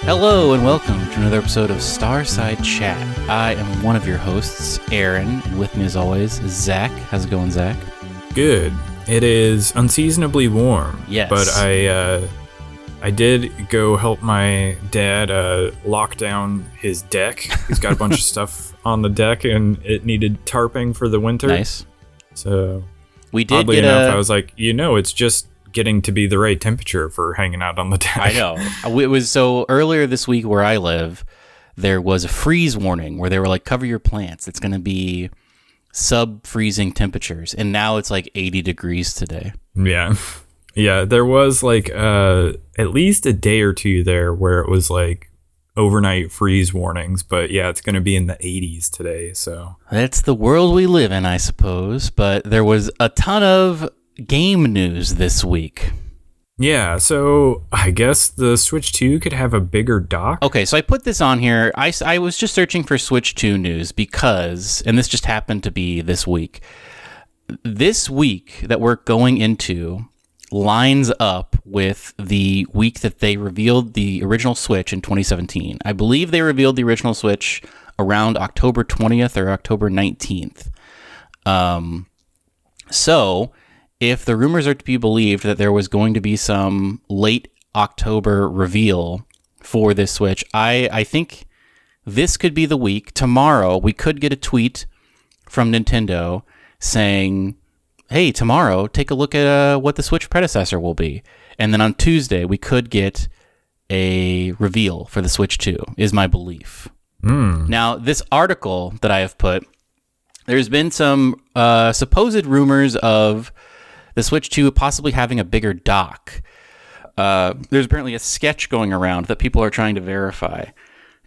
Hello and welcome to another episode of Starside Chat. I am one of your hosts, Aaron, and with me as always is Zach. How's it going, Zach? Good. It is unseasonably warm. Yes. But I did go help my dad lock down his deck. He's got a bunch of stuff on the deck, and it needed tarping for the winter. Nice. So, we did oddly get enough, I was like, it's just getting to be the right temperature for hanging out on the deck. I know. It was so earlier this week where I live, there was a freeze warning where they were like, cover your plants. It's going to be sub-freezing temperatures. And now it's like 80 degrees today. Yeah. Yeah, there was like at least a day or two there where it was like overnight freeze warnings. But yeah, it's going to be in the 80s today. So that's the world we live in, I suppose. But there was a ton of game news this week. Yeah, so I guess the Switch 2 could have a bigger dock. Okay, so I put this on here. I was just searching for Switch 2 news because, and this just happened to be this week. This week that we're going into lines up with the week that they revealed the original Switch in 2017. I believe they revealed the original Switch around October 20th or October 19th. So if the rumors are to be believed that there was going to be some late October reveal for this Switch, I think this could be the week. Tomorrow, we could get a tweet from Nintendo saying, hey, tomorrow, take a look at what the Switch predecessor will be. And then on Tuesday, we could get a reveal for the Switch 2, is my belief. Now, this article that I have put, there's been some supposed rumors of the Switch 2 possibly having a bigger dock. There's apparently a sketch going around that people are trying to verify.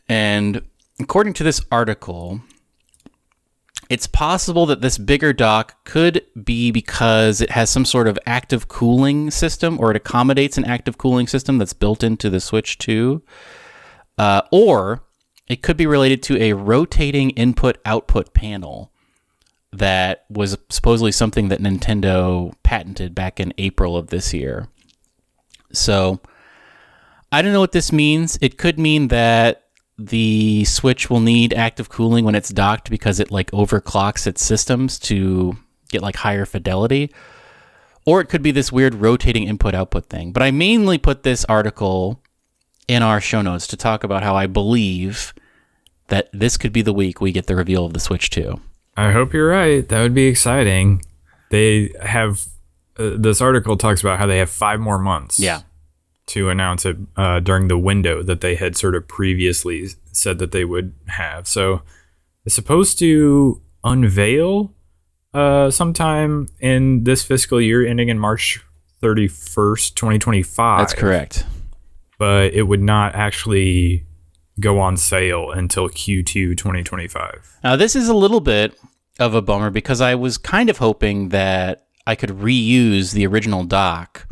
And according to this article, it's possible that this bigger dock could be because it has some sort of active cooling system, or it accommodates an active cooling system that's built into the Switch 2. Or it could be related to a rotating input-output panel that was supposedly something that Nintendo patented back in April of this year. So I don't know what this means. It could mean that the Switch will need active cooling when it's docked because it like overclocks its systems to get like higher fidelity. Or it could be this weird rotating input-output thing. But I mainly put this article in our show notes to talk about how I believe that this could be the week we get the reveal of the Switch 2. I hope you're right. That would be exciting. They have, this article talks about how they have 5 more months to announce it during the window that they had sort of previously said that they would have. So it's supposed to unveil sometime in this fiscal year ending in March 31st, 2025. That's correct. But it would not actually go on sale until Q2 2025. Now, this is a little bit of a bummer because I was kind of hoping that I could reuse the original dock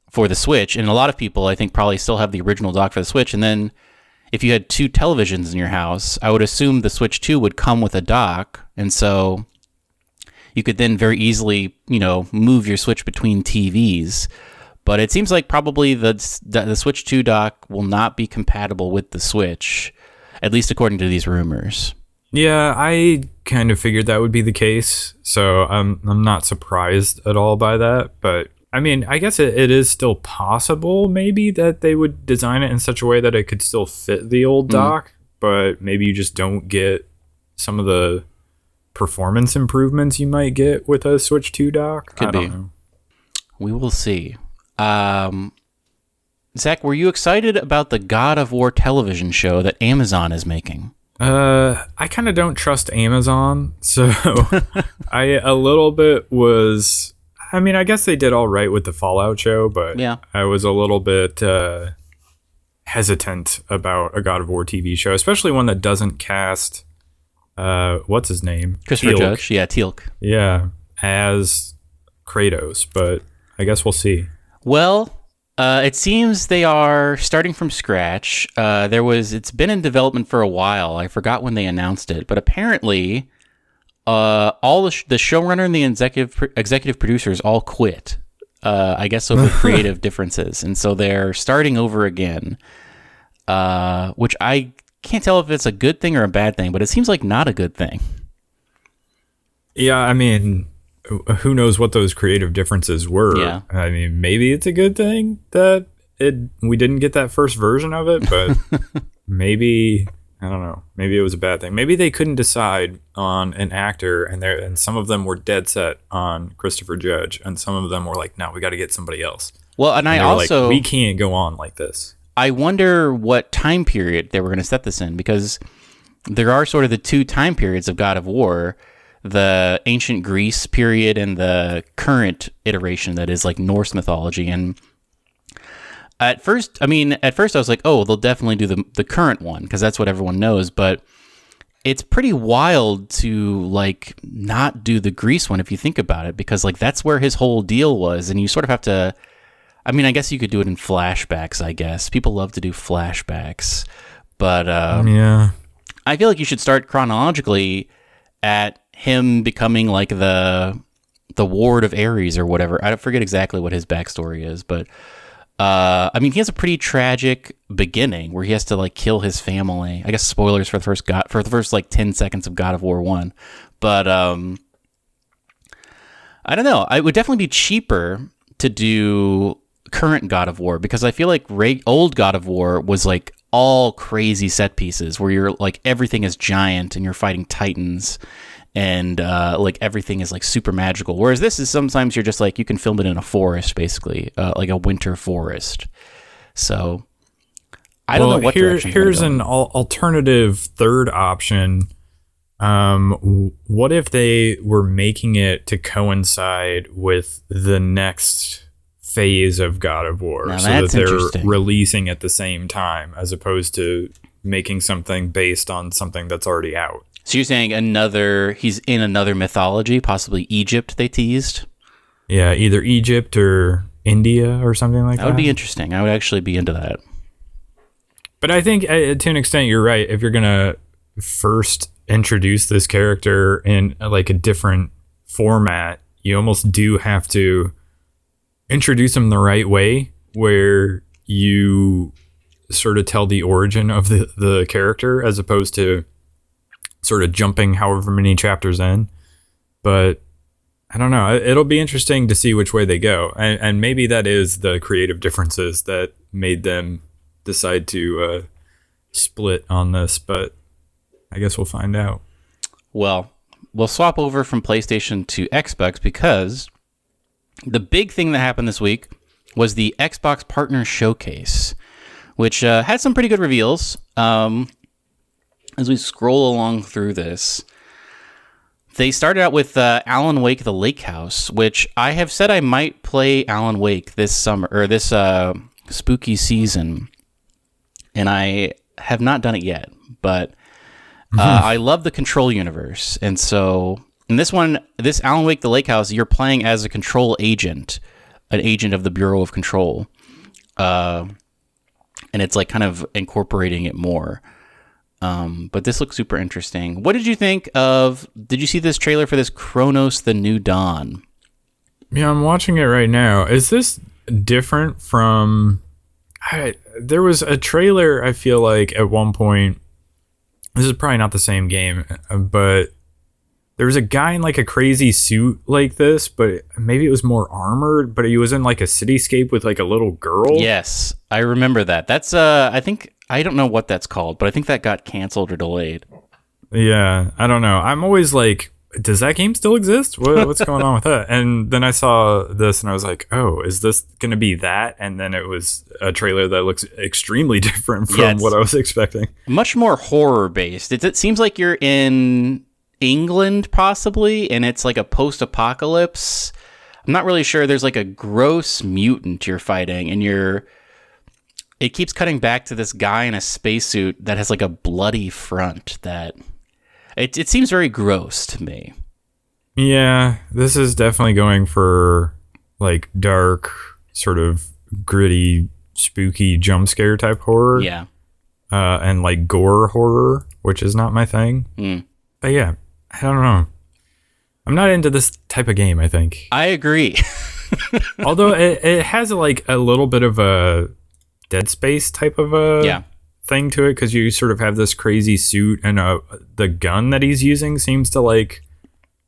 for the Switch. And a lot of people, I think, probably still have the original dock for the Switch. And then if you had 2 televisions in your house, I would assume the Switch 2 would come with a dock. And so you could then very easily, move your Switch between TVs. But it seems like probably the Switch 2 dock will not be compatible with the Switch, at least according to these rumors. Yeah, I kind of figured that would be the case, so I'm not surprised at all by that. But I mean, I guess it is still possible maybe that they would design it in such a way that it could still fit the old dock, but maybe you just don't get some of the performance improvements you might get with a Switch 2 dock. Could be. Know. We will see. Zach, were you excited about the God of War television show that Amazon is making? I kind of don't trust Amazon, so I a little bit was. I mean, I guess they did all right with the Fallout show, but yeah. I was a little bit hesitant about a God of War TV show, especially one that doesn't cast what's his name? Christopher Judge. Yeah, Teal'c. Yeah, as Kratos, but I guess we'll see. Well, it seems they are starting from scratch. It's been in development for a while. I forgot when they announced it, but apparently all the showrunner and the executive producers all quit. I guess over creative differences, and so they're starting over again. which I can't tell if it's a good thing or a bad thing, but it seems like not a good thing. Yeah, I mean, who knows what those creative differences were. Yeah. I mean, maybe it's a good thing that we didn't get that first version of it, but maybe, I don't know, maybe it was a bad thing. Maybe they couldn't decide on an actor, and some of them were dead set on Christopher Judge, and some of them were like, no, we got to get somebody else. Well, and I also... like, we can't go on like this. I wonder what time period they were going to set this in, because there are sort of the two time periods of God of War, the ancient Greece period and the current iteration that is like Norse mythology. And at first I was like, oh, they'll definitely do the current one because that's what everyone knows. But it's pretty wild to like not do the Greece one if you think about it, because like that's where his whole deal was. And you sort of have to, I mean, I guess you could do it in flashbacks, I guess. People love to do flashbacks. But yeah, I feel like you should start chronologically at him becoming like the ward of Ares or whatever. I forget exactly what his backstory is, but I mean, he has a pretty tragic beginning where he has to like kill his family. I guess spoilers for the first like 10 seconds of God of War 1. But I don't know. It would definitely be cheaper to do current God of War, because I feel like old God of War was like all crazy set pieces where you're like everything is giant and you're fighting titans and like everything is like super magical, whereas this is sometimes you're just like you can film it in a forest, basically like a winter forest. So I don't know what direction. Here's an alternative third option. What if they were making it to coincide with the next phase of God of War, now, so that they're releasing at the same time, as opposed to making something based on something that's already out? So you're saying he's in another mythology, possibly Egypt, they teased? Yeah, either Egypt or India or something like that. That would be interesting. I would actually be into that. But I think to an extent you're right. If you're going to first introduce this character in like a different format, you almost do have to introduce him the right way, where you sort of tell the origin of the character as opposed to sort of jumping however many chapters in. But I don't know. It'll be interesting to see which way they go. And maybe that is the creative differences that made them decide to split on this. But I guess we'll find out. Well, we'll swap over from PlayStation to Xbox, because the big thing that happened this week was the Xbox Partner Showcase, which had some pretty good reveals. As we scroll along through this, they started out with Alan Wake: The Lake House, which I have said I might play Alan Wake this summer, or this spooky season, and I have not done it yet, but I love the Control universe. And so in this one, this Alan Wake: The Lake House, you're playing as a Control agent, an agent of the Bureau of Control, and it's like kind of incorporating it more. But this looks super interesting. What did you think did you see this trailer for this Cronos The New Dawn? Yeah, I'm watching it right now. Is this different from... there was a trailer, I feel like, at one point. This is probably not the same game, but there was a guy in like a crazy suit like this, but maybe it was more armored, but he was in like a cityscape with like a little girl. Yes, I remember that. That's, I think... I don't know what that's called, but I think that got canceled or delayed. Yeah, I don't know. I'm always like, does that game still exist? What's going on with that? And then I saw this and I was like, oh, is this going to be that? And then it was a trailer that looks extremely different from what I was expecting. Much more horror-based. It seems like you're in England, possibly, and it's like a post-apocalypse. I'm not really sure. There's like a gross mutant you're fighting, and it keeps cutting back to this guy in a spacesuit that has like a bloody front that it seems very gross to me. Yeah, this is definitely going for like dark, sort of gritty, spooky jump scare type horror. Yeah. And like gore horror, which is not my thing. But yeah, I don't know. I'm not into this type of game, I think. I agree. Although it has like a little bit of a Dead Space type of a thing to it because you sort of have this crazy suit and the gun that he's using seems to like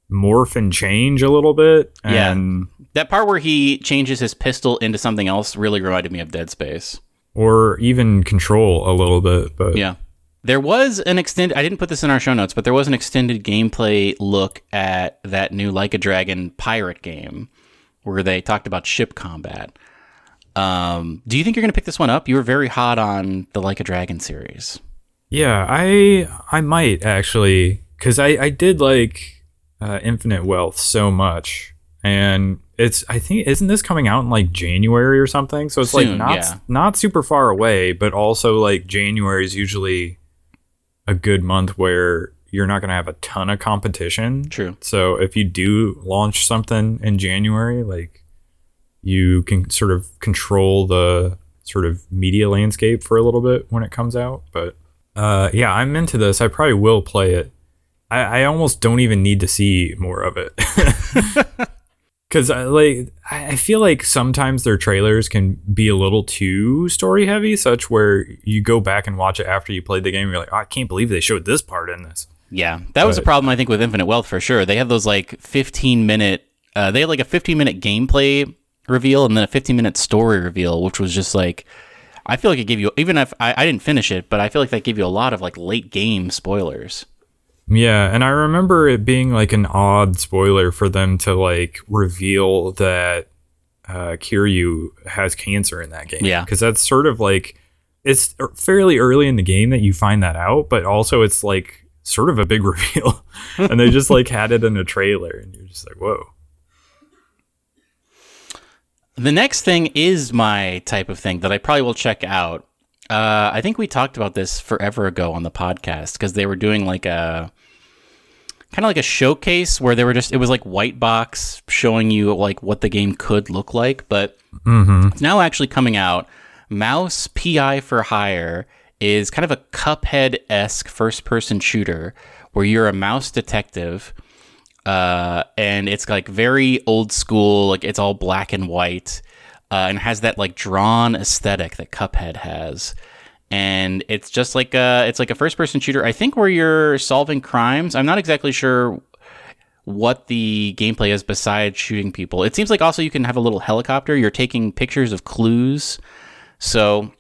morph and change a little bit. And that part where he changes his pistol into something else really reminded me of Dead Space. Or even Control a little bit. But yeah. There was an extended, I didn't put this in our show notes, but there was an extended gameplay look at that new Like a Dragon pirate game where they talked about ship combat. Do you think you're going to pick this one up? You were very hot on the Like a Dragon series. Yeah, I might actually, because I did like Infinite Wealth so much. And I think, isn't this coming out in like January or something? So it's soon, like not super far away, but also like January is usually a good month where you're not going to have a ton of competition. True. So if you do launch something in January, like you can sort of control the sort of media landscape for a little bit when it comes out. But yeah, I'm into this. I probably will play it. I almost don't even need to see more of it. Because I feel like sometimes their trailers can be a little too story heavy, such where you go back and watch it after you played the game. And you're like, oh, I can't believe they showed this part in this. Yeah, that was a problem, I think, with Infinite Wealth for sure. They have those like 15-minute, they had like a 15-minute gameplay reveal and then a 15-minute story reveal, which was just like, I feel like it gave you, even if I didn't finish it, but I feel like that gave you a lot of like late game spoilers. Yeah, and I remember it being like an odd spoiler for them to like reveal that Kiryu has cancer in that game. Yeah. Because that's sort of like, it's fairly early in the game that you find that out, but also it's like sort of a big reveal. And they just like had it in a trailer and you're just like, whoa. The next thing is my type of thing that I probably will check out. I think we talked about this forever ago on the podcast because they were doing like a kind of like a showcase where they were just, it was like white box showing you like what the game could look like, but it's now actually coming out. Mouse PI for Hire is kind of a Cuphead-esque first-person shooter where you're a mouse detective, and it's like very old school, like it's all black and white, and has that like drawn aesthetic that Cuphead has. And it's just like it's like a first-person shooter, I think, where you're solving crimes. I'm not exactly sure what the gameplay is besides shooting people. It seems like also you can have a little helicopter. You're taking pictures of clues. So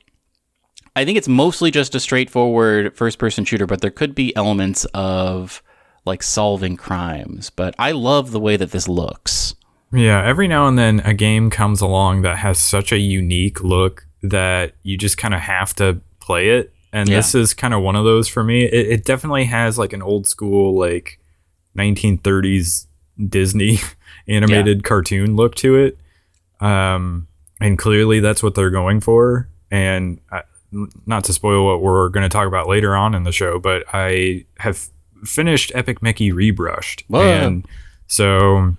I think it's mostly just a straightforward first-person shooter, but there could be elements of like solving crimes. But I love the way that this looks. Yeah, every now and then a game comes along that has such a unique look that you just kind of have to play it. And this is kind of one of those for me. It definitely has like an old school, like 1930s Disney animated cartoon look to it. And clearly that's what they're going for. And not to spoil what we're going to talk about later on in the show, but I have finished Epic Mickey Rebrushed. Whoa. And so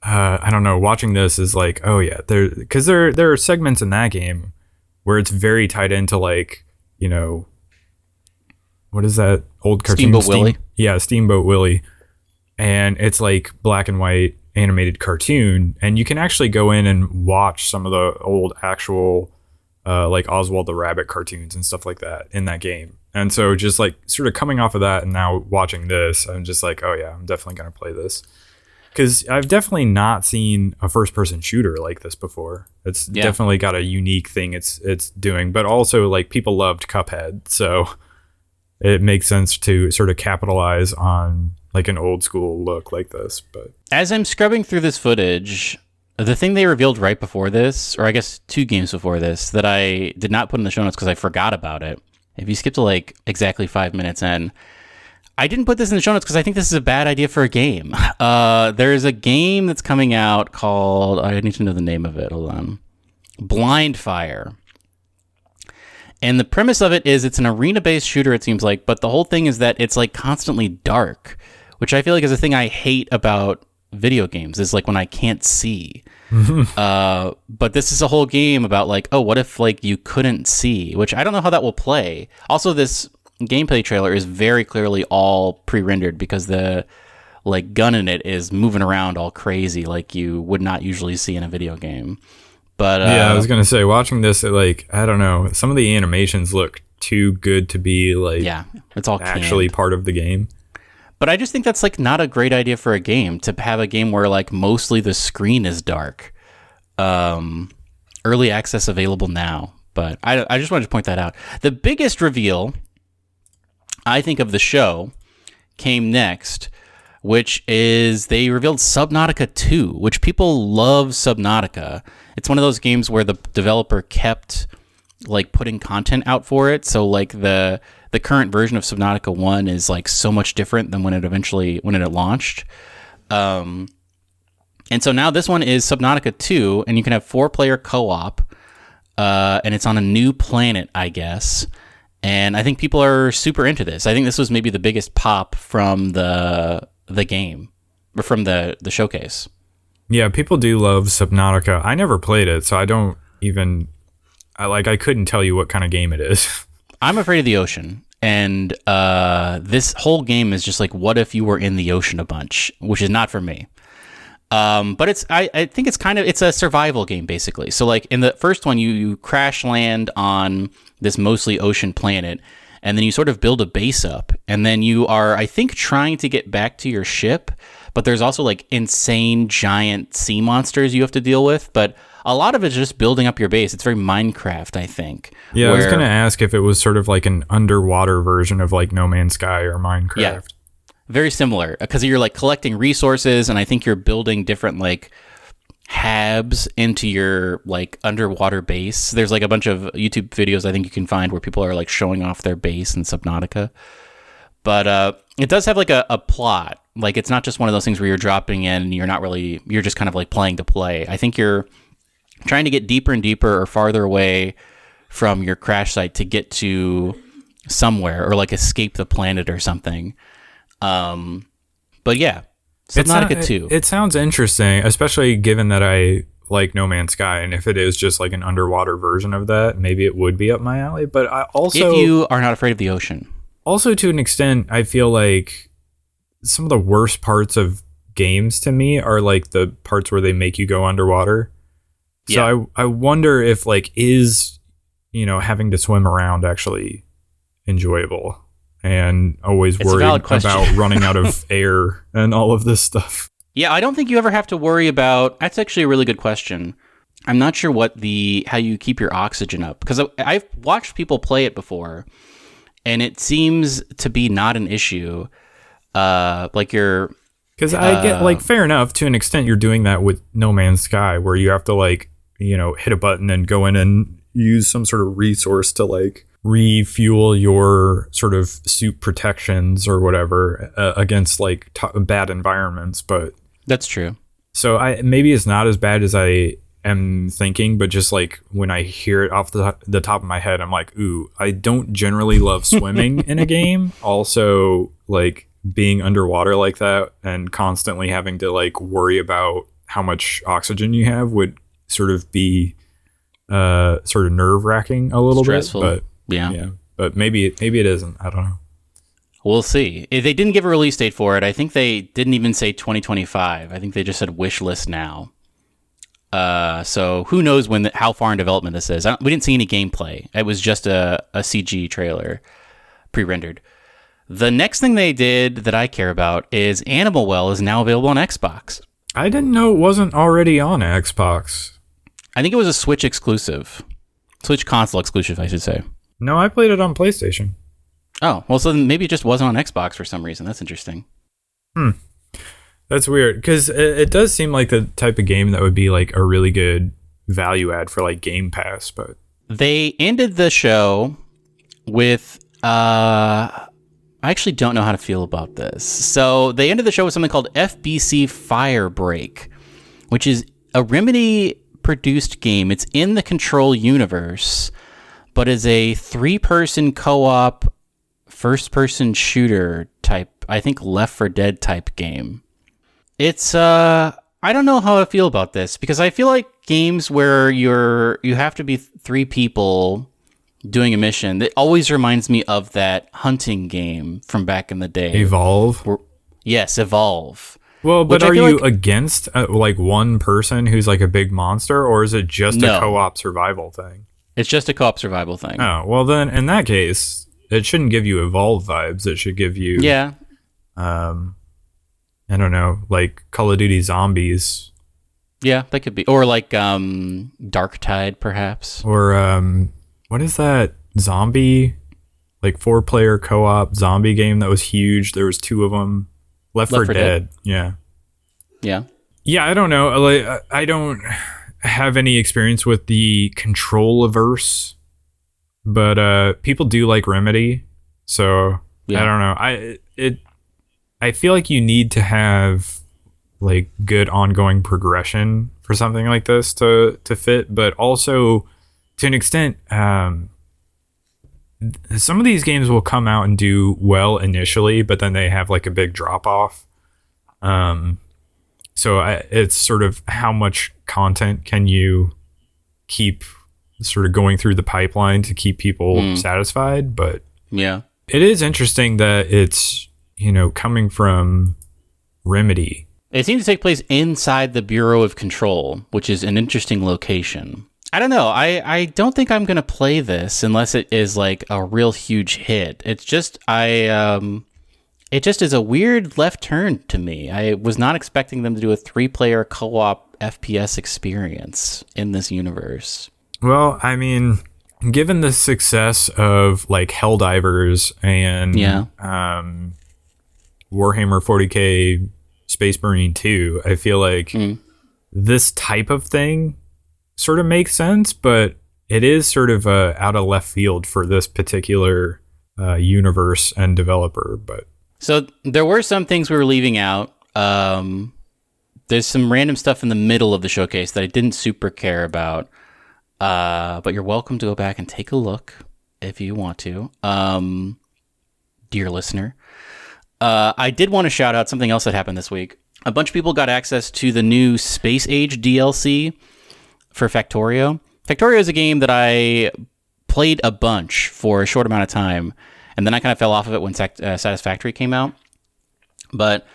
I don't know, watching this is like, oh yeah, because there are segments in that game where it's very tied into like, you know, what is that old cartoon? Steamboat Willie. Yeah, Steamboat Willie. And it's like black and white animated cartoon, and you can actually go in and watch some of the old actual like Oswald the Rabbit cartoons and stuff like that in that game. And so just like sort of coming off of that and now watching this, I'm just like, oh yeah, I'm definitely going to play this. Because I've definitely not seen a first-person shooter like this before. It's definitely got a unique thing it's doing. But also, like, people loved Cuphead, so it makes sense to sort of capitalize on like an old-school look like this. But as I'm scrubbing through this footage, the thing they revealed right before this, or I guess 2 games before this, that I did not put in the show notes because I forgot about it. If you skip to like exactly 5 minutes in, I didn't put this in the show notes because I think this is a bad idea for a game. There's a game that's coming out called, I need to know the name of it. Hold on. Blind Fire. And the premise of it is it's an arena-based shooter, it seems like, but the whole thing is that it's like constantly dark, which I feel like is a thing I hate about video games, is like when I can't see. But this is a whole game about like, oh, what if like you couldn't see, which I don't know how that will play. Also, this gameplay trailer is very clearly all pre-rendered because the like gun in it is moving around all crazy like you would not usually see in a video game. But yeah, I was gonna say, watching this, like, I don't know, some of the animations look too good to be like it's all actually canned. part of the game. But I just think that's like not a great idea for a game, to have a game where like mostly the screen is dark. Early access available now, but I just wanted to point that out. The biggest reveal, I think, of the show came next, which is they revealed Subnautica 2, which people love Subnautica. It's one of those games where the developer kept like putting content out for it. So like the current version of Subnautica 1 is like so much different than when it launched. And so now this one is Subnautica 2, and you can have 4-player co-op, and it's on a new planet, I guess. And I think people are super into this. I think this was maybe the biggest pop from the game, or from the showcase. Yeah, people do love Subnautica. I never played it, so I don't even... I couldn't tell you what kind of game it is. I'm afraid of the ocean. And this whole game is just like, what if you were in the ocean a bunch, which is not for me. But I think it's a survival game, basically. So like in the first one, you crash land on this mostly ocean planet, and then you sort of build a base up, and then you are, I think, trying to get back to your ship, but there's also like insane giant sea monsters you have to deal with. But a lot of it's just building up your base. It's very Minecraft, I think. Yeah, I was going to ask if it was sort of like an underwater version of like No Man's Sky or Minecraft. Yeah. Very similar, because you're like collecting resources, and I think you're building different like habs into your like underwater base. There's like a bunch of YouTube videos I think you can find where people are like showing off their base in Subnautica. But it does have like a plot. Like it's not just one of those things where you're dropping in and you're just kind of like playing to play. I think you're trying to get deeper and deeper or farther away from your crash site to get to somewhere, or like escape the planet or something. But yeah, Subnautica 2. It sounds interesting, especially given that I like No Man's Sky, and if it is just like an underwater version of that, maybe it would be up my alley. But I also, if you are not afraid of the ocean, also to an extent, I feel like some of the worst parts of games to me are like the parts where they make you go underwater. So I wonder if like having to swim around actually enjoyable. And always worried about running out of air and all of this stuff. Yeah, I don't think you ever have to worry about... That's actually a really good question. I'm not sure how you keep your oxygen up, because I've watched people play it before, and it seems to be not an issue. Like you're... Because I get, like, fair enough, to an extent you're doing that with No Man's Sky, where you have to, like, hit a button and go in and use some sort of resource to, like, refuel your sort of suit protections or whatever against like bad environments. But that's true. So maybe it's not as bad as I am thinking, but just like when I hear it off the top of my head, I'm like, ooh, I don't generally love swimming in a game. Also, like being underwater like that and constantly having to like worry about how much oxygen you have would sort of be sort of nerve-wracking a little stressful. Bit. But yeah, but maybe it isn't. I don't know. We'll see. If they didn't give a release date for it, I think they didn't even say 2025. I think they just said wish list now. So who knows how far in development this is. We didn't see any gameplay. It was just a CG trailer, pre-rendered. The next thing they did that I care about is Animal Well is now available on Xbox. I didn't know it wasn't already on Xbox. I think it was a Switch exclusive. Switch console exclusive, I should say. No, I played it on PlayStation. Oh, well, so then maybe it just wasn't on Xbox for some reason. That's interesting. That's weird, because it does seem like the type of game that would be like a really good value add for like Game Pass, but... They ended the show with... I actually don't know how to feel about this. So they ended the show with something called FBC Firebreak, which is a Remedy-produced game. It's in the Control universe, but is a 3-person co-op first-person shooter type, I think Left 4 Dead type game. It's, I don't know how I feel about this, because I feel like games where you have to be 3 people doing a mission, that always reminds me of that hunting game from back in the day. Evolve? Yes, Evolve. Well, but are you against like one person who's like a big monster, or is it just a co-op survival thing? It's just a co-op survival thing. Oh, well then, in that case, it shouldn't give you Evolve vibes. It should give you... Yeah. I don't know, like Call of Duty Zombies. Yeah, that could be. Or like Darktide, perhaps. Or what is that zombie, like 4-player co-op zombie game that was huge? There was 2 of them. Left 4 Dead. Yeah. Yeah. Yeah, I don't know. Like, I don't have any experience with the control-averse, but people do like Remedy, so yeah. I don't know. I feel like you need to have like good ongoing progression for something like this to fit, but also to an extent, some of these games will come out and do well initially, but then they have like a big drop off. So it's sort of how much content can you keep sort of going through the pipeline to keep people satisfied. But yeah, it is interesting that it's, coming from Remedy. It seems to take place inside the Bureau of Control, which is an interesting location. I don't know. I don't think I'm going to play this unless it is like a real huge hit. It's just, it just is a weird left turn to me. I was not expecting them to do a 3-player co-op FPS experience in this universe. Well, I mean, given the success of like Helldivers and Warhammer 40k Space Marine 2, I feel like this type of thing sort of makes sense, but it is sort of out of left field for this particular universe and developer. But so there were some things we were leaving out. There's some random stuff in the middle of the showcase that I didn't super care about, but you're welcome to go back and take a look if you want to, dear listener. I did want to shout out something else that happened this week. A bunch of people got access to the new Space Age DLC for Factorio. Factorio is a game that I played a bunch for a short amount of time, and then I kind of fell off of it when Satisfactory came out. But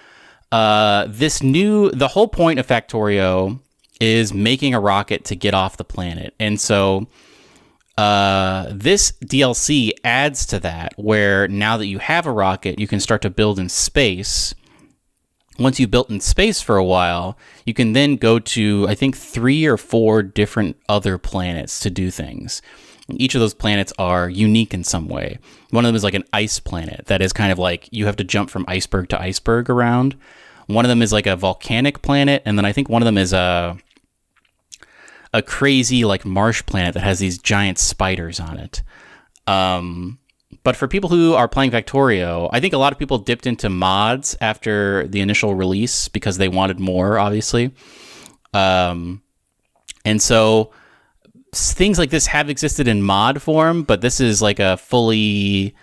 the whole point of Factorio is making a rocket to get off the planet. And so this DLC adds to that, where now that you have a rocket, you can start to build in space. Once you've built in space for a while, you can then go to, I think, 3 or 4 different other planets to do things. Each of those planets are unique in some way. One of them is like an ice planet that is kind of like you have to jump from iceberg to iceberg around. One of them is like a volcanic planet, and then I think one of them is a crazy like marsh planet that has these giant spiders on it. But for people who are playing Factorio, I think a lot of people dipped into mods after the initial release because they wanted more, obviously. And so things like this have existed in mod form, but this is like a fully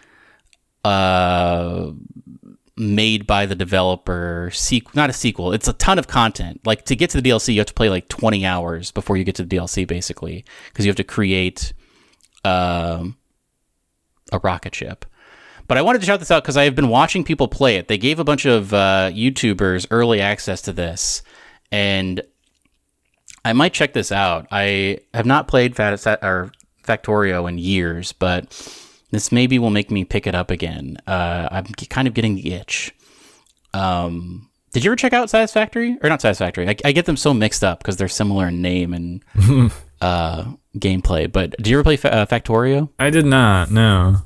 made by the developer not a sequel. It's a ton of content. Like, to get to the DLC, you have to play like 20 hours before you get to the DLC, basically, because you have to create a rocket ship. But I wanted to shout this out because I have been watching people play it. They gave a bunch of YouTubers early access to this, and I might check this out. I have not played Factorio in years, but this maybe will make me pick it up again. I'm kind of getting the itch. Did you ever check out Satisfactory? Or not Satisfactory. I get them so mixed up because they're similar in name and gameplay. But did you ever play Factorio? I did not, no.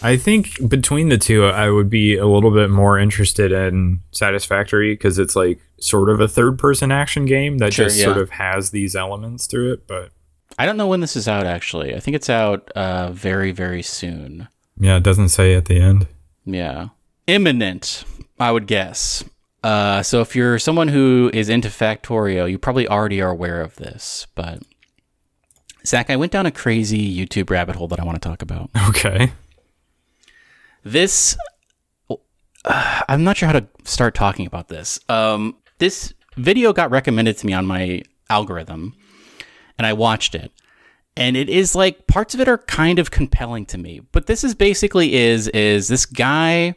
I think between the two, I would be a little bit more interested in Satisfactory because it's like sort of a third-person action game that sort of has these elements to it. But I don't know when this is out, actually. I think it's out very, very soon. Yeah, it doesn't say at the end. Yeah. Imminent, I would guess. So if you're someone who is into Factorio, you probably already are aware of this. But, Zach, I went down a crazy YouTube rabbit hole that I want to talk about. Okay. This, I'm not sure how to start talking about this. This video got recommended to me on my algorithm, and I watched it. And it is like, parts of it are kind of compelling to me. But this is basically is this guy,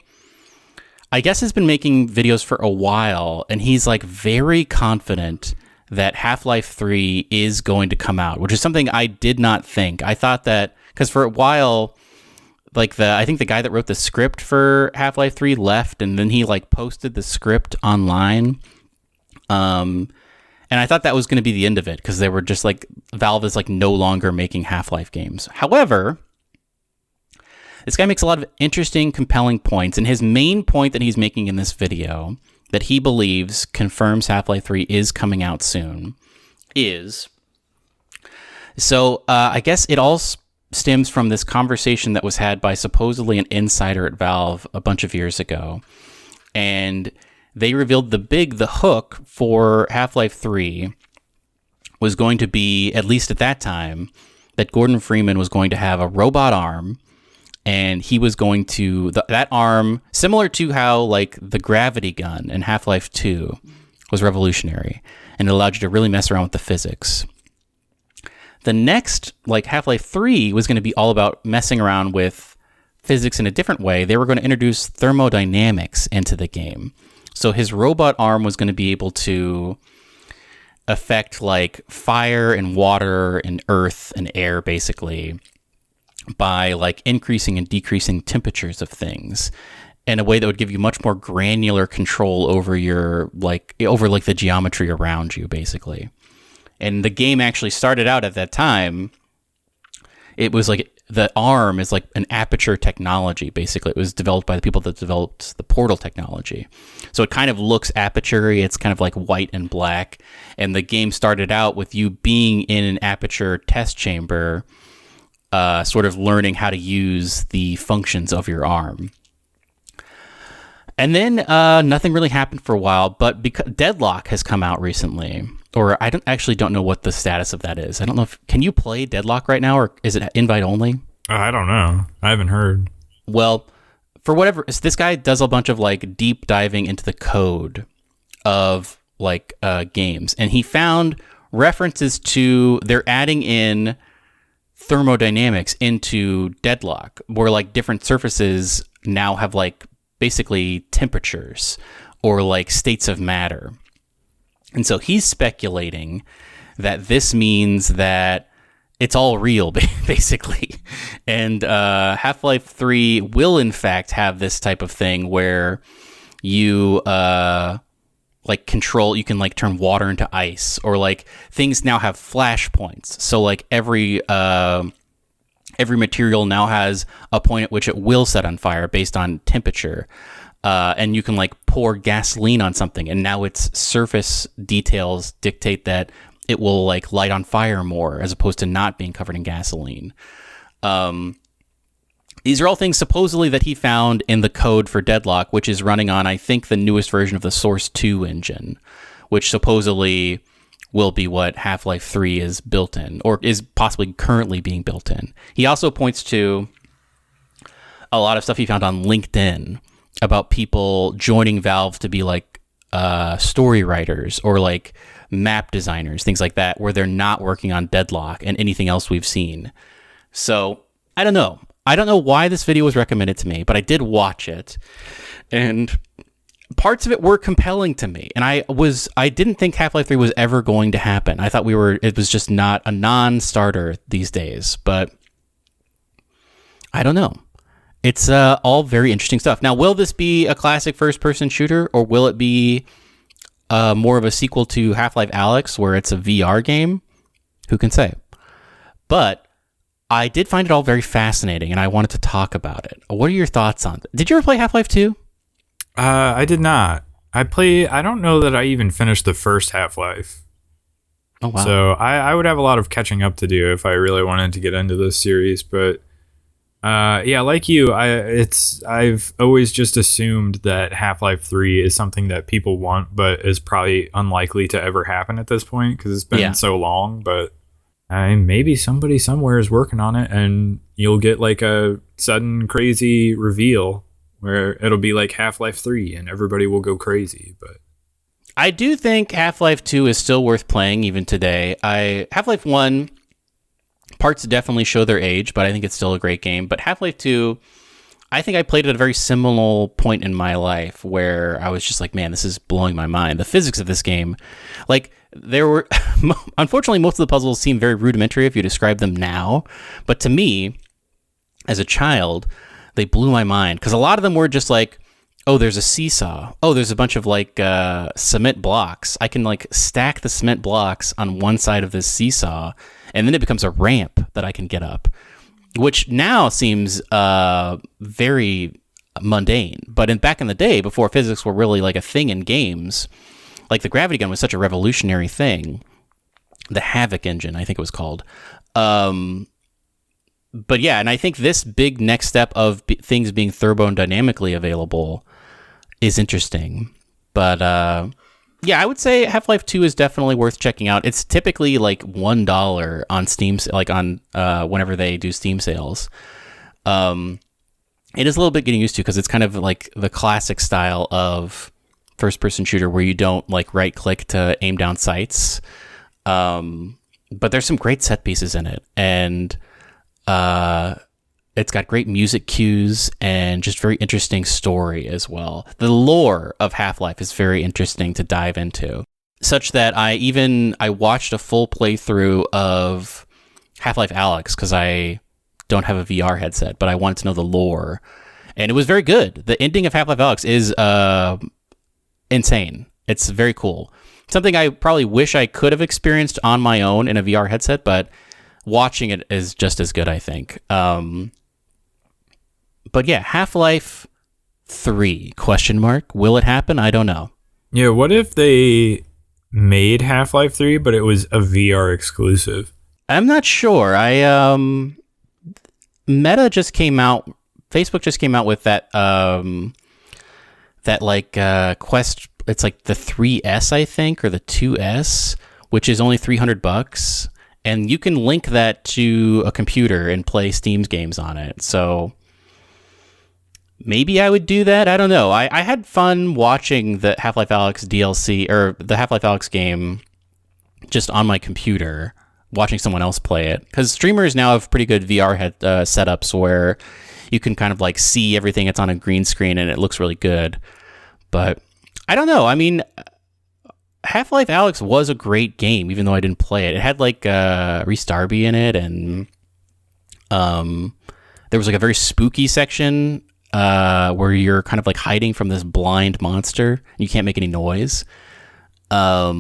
I guess, has been making videos for a while, and he's like very confident that Half-Life 3 is going to come out, which is something I did not think. I thought that, because for a while, like I think the guy that wrote the script for Half-Life 3 left, and then he like posted the script online. And I thought that was going to be the end of it, because they were just like, Valve is like no longer making Half-Life games. However, this guy makes a lot of interesting, compelling points, and his main point that he's making in this video that he believes confirms Half-Life 3 is coming out soon is, so I guess it all stems from this conversation that was had by supposedly an insider at Valve a bunch of years ago. And they revealed the hook for Half-Life 3 was going to be, at least at that time, that Gordon Freeman was going to have a robot arm, and he was going to, that arm, similar to how like the gravity gun in Half-Life 2 was revolutionary, and it allowed you to really mess around with the physics. The next, like Half-Life 3 was going to be all about messing around with physics in a different way. They were going to introduce thermodynamics into the game. So his robot arm was going to be able to affect like fire and water and earth and air, basically, by like increasing and decreasing temperatures of things in a way that would give you much more granular control over your over the geometry around you, basically. And the game actually started out at that time. It was like the arm is like an aperture technology, basically. It was developed by the people that developed the Portal technology. So it kind of looks aperture-y. It's kind of like white and black. And the game started out with you being in an aperture test chamber, sort of learning how to use the functions of your arm. And then nothing really happened for a while, but because Deadlock has come out recently, or I don't know what the status of that is. I don't know can you play Deadlock right now, or is it invite only? I don't know. I haven't heard. Well, for whatever, this guy does a bunch of like deep diving into the code of like games, and he found references to, they're adding in thermodynamics into Deadlock, where like different surfaces now have like basically temperatures or like states of matter. And so he's speculating that this means that it's all real, basically. And Half-Life 3 will in fact have this type of thing where you like control, you can like turn water into ice, or like things now have flashpoints. So like every material now has a point at which it will set on fire based on temperature. And you can like pour gasoline on something, and now its surface details dictate that it will like light on fire more as opposed to not being covered in gasoline. These are all things supposedly that he found in the code for Deadlock, which is running on, I think, the newest version of the Source 2 engine, which supposedly will be what Half-Life 3 is built in, or is possibly currently being built in. He also points to a lot of stuff he found on LinkedIn about people joining Valve to be like story writers or like map designers, things like that, where they're not working on Deadlock and anything else we've seen. So I don't know. I don't know why this video was recommended to me, but I did watch it, and parts of it were compelling to me. And I didn't think Half-Life 3 was ever going to happen. I thought it was just not a non-starter these days, but I don't know. It's all very interesting stuff. Now, will this be a classic first-person shooter, or will it be more of a sequel to Half-Life Alyx, where it's a VR game? Who can say? But I did find it all very fascinating, and I wanted to talk about it. What are your thoughts on it? Did you ever play Half-Life 2? I did not. I don't know that I even finished the first Half-Life. Oh, wow. So I would have a lot of catching up to do if I really wanted to get into this series, but yeah, like you, I've always just assumed that Half-Life 3 is something that people want, but is probably unlikely to ever happen at this point because it's been so long. But maybe somebody somewhere is working on it, and you'll get like a sudden crazy reveal where it'll be like Half-Life 3 and everybody will go crazy. But I do think Half-Life 2 is still worth playing even today. Half-Life 1 parts definitely show their age, but I think it's still a great game. But Half-Life 2, I think I played at a very similar point in my life where I was just like, man, this is blowing my mind. The physics of this game, like there were, unfortunately, most of the puzzles seem very rudimentary if you describe them now. But to me, as a child, they blew my mind because a lot of them were just like, oh, there's a seesaw. Oh, there's a bunch of like cement blocks. I can like stack the cement blocks on one side of this seesaw, and then it becomes a ramp that I can get up, which now seems very mundane. But back in the day, before physics were really like a thing in games, like the gravity gun was such a revolutionary thing. The Havoc engine, I think it was called. But yeah, and I think this big next step of things being thermodynamically available is interesting. But yeah, I would say Half-Life 2 is definitely worth checking out. It's typically like $1 on Steam, like on whenever they do Steam sales. It is a little bit getting used to because it's kind of like the classic style of first-person shooter where you don't like right-click to aim down sights. But there's some great set pieces in it, and it's got great music cues and just very interesting story as well. The lore of Half-Life is very interesting to dive into, such that I watched a full playthrough of Half-Life Alyx because I don't have a VR headset, but I wanted to know the lore, and it was very good. The ending of Half-Life Alyx is insane. It's very cool. Something I probably wish I could have experienced on my own in a VR headset, but watching it is just as good, I think. But yeah, Half-Life 3, ? Will it happen? I don't know. Yeah, what if they made Half-Life 3, but it was a VR exclusive? I'm not sure. Meta just came out, Facebook just came out with that Quest, it's like the 3S, I think, or the 2S, which is only $300. And you can link that to a computer and play Steam's games on it. So maybe I would do that. I don't know. I had fun watching the Half-Life Alyx DLC, or the Half-Life Alyx game, just on my computer, watching someone else play it. Because streamers now have pretty good VR setups where you can kind of like see everything. It's on a green screen and it looks really good. But I don't know. I mean, Half-Life Alyx was a great game, even though I didn't play it. It had like Rhys Darby in it, and there was like a very spooky section where you're kind of like hiding from this blind monster. You can't make any noise. I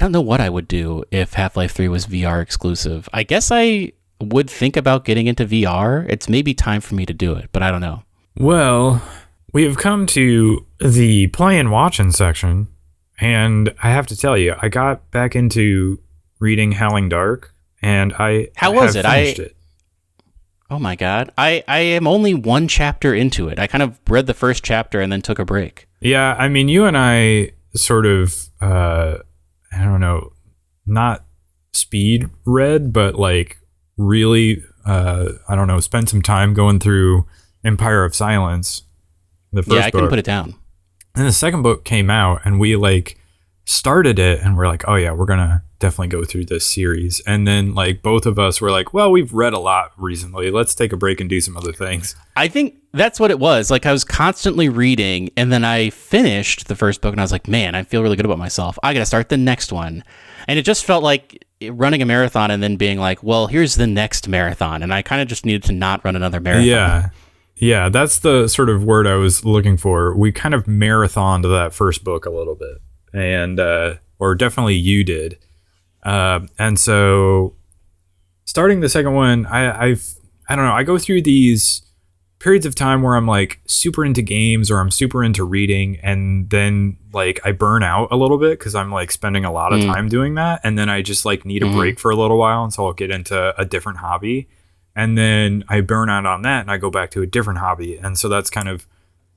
don't know what I would do if Half-Life 3 was VR exclusive. I guess I would think about getting into VR. It's maybe time for me to do it, but I don't know. Well, we have come to the play and watching section. And I have to tell you, I got back into reading Howling Dark, and How was it? Finished it. Oh my god. I am only one chapter into it. I kind of read the first chapter and then took a break. Yeah, I mean, you and I sort of, I don't know, not speed read, but like really, I don't know, spent some time going through Empire of Silence. The first book. Couldn't put it down. And the second book came out, and we like started it, and we're like, oh yeah, we're gonna definitely go through this series. And then like both of us were like, well, we've read a lot recently. Let's take a break and do some other things. I think that's what it was. Like I was constantly reading, and then I finished the first book, and I was like, man, I feel really good about myself. I gotta start the next one. And it just felt like running a marathon and then being like, well, here's the next marathon. And I kind of just needed to not run another marathon. Yeah, that's the sort of word I was looking for. We kind of marathoned that first book a little bit, and or definitely you did. And so, starting the second one, I don't know. I go through these periods of time where I'm like super into games or I'm super into reading, and then like I burn out a little bit because I'm like spending a lot of time doing that, and then I just like need a break for a little while, and so I'll get into a different hobby. And then I burn out on that and I go back to a different hobby. And so that's kind of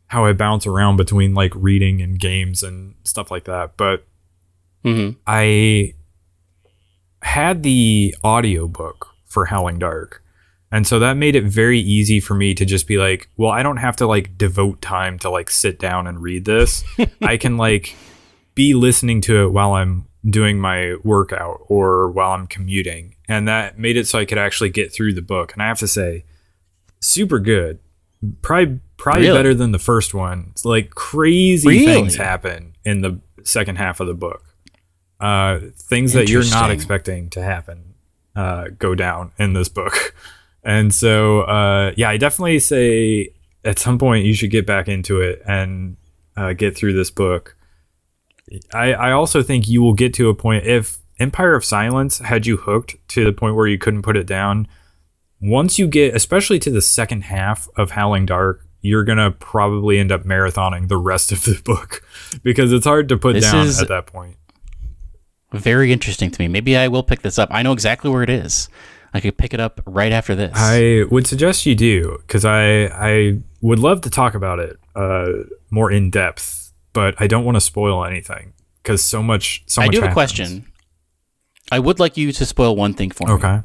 how I bounce around between like reading and games and stuff like that. But I had the audiobook for Howling Dark. And so that made it very easy for me to just be like, well, I don't have to like devote time to like sit down and read this. I can like be listening to it while I'm doing my workout or while I'm commuting. And that made it so I could actually get through the book. And I have to say, super good. Probably Really? better than the first one. It's like crazy things happen in the second half of the book. Things that you're not expecting to happen go down in this book. And so, I definitely say at some point you should get back into it and get through this book. I also think you will get to a point, if Empire of Silence had you hooked to the point where you couldn't put it down, once you get, especially to the second half of Howling Dark, you're going to probably end up marathoning the rest of the book because it's hard to put down at that point. Very interesting to me. Maybe I will pick this up. I know exactly where it is. I could pick it up right after this. I would suggest you do, because I would love to talk about it more in depth, but I don't want to spoil anything because so much I do have happens. a question. I would like you to spoil one thing for me. Okay.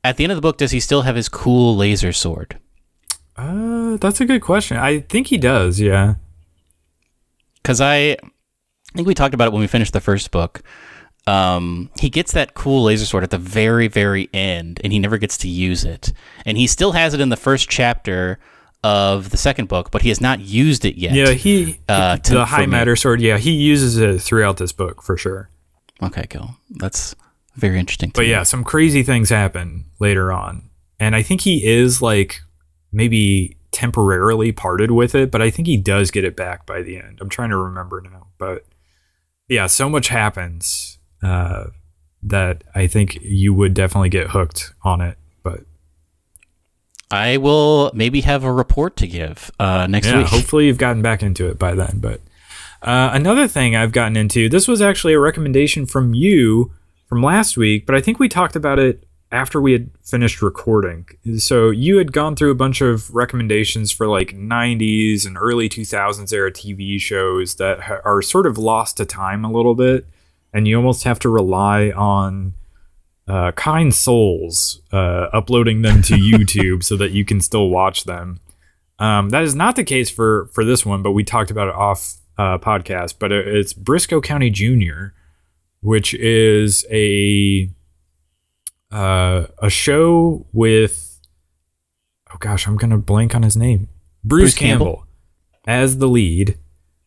At the end of the book, does he still have his cool laser sword? That's a good question. I think he does, yeah. Because I think we talked about it when we finished the first book. He gets that cool laser sword at the very, very end, and he never gets to use it. And he still has it in the first chapter of the second book, but he has not used it yet. Yeah, the high matter sword, he uses it throughout this book, for sure. Okay, cool. That's very interesting to me. But some crazy things happen later on. And I think he is, like, maybe temporarily parted with it, but I think he does get it back by the end. I'm trying to remember now. But, so much happens that I think you would definitely get hooked on it. But I will maybe have a report to give next week. Hopefully you've gotten back into it by then. But another thing I've gotten into, this was actually a recommendation from you from last week, but I think we talked about it after we had finished recording. So you had gone through a bunch of recommendations for like 90s and early 2000s era TV shows that are sort of lost to time a little bit. And you almost have to rely on kind souls uploading them to YouTube so that you can still watch them. That is not the case for this one, but we talked about it off podcast. But it's Brisco County Jr., which is a show with, I'm gonna blank on his name, Bruce Campbell as the lead.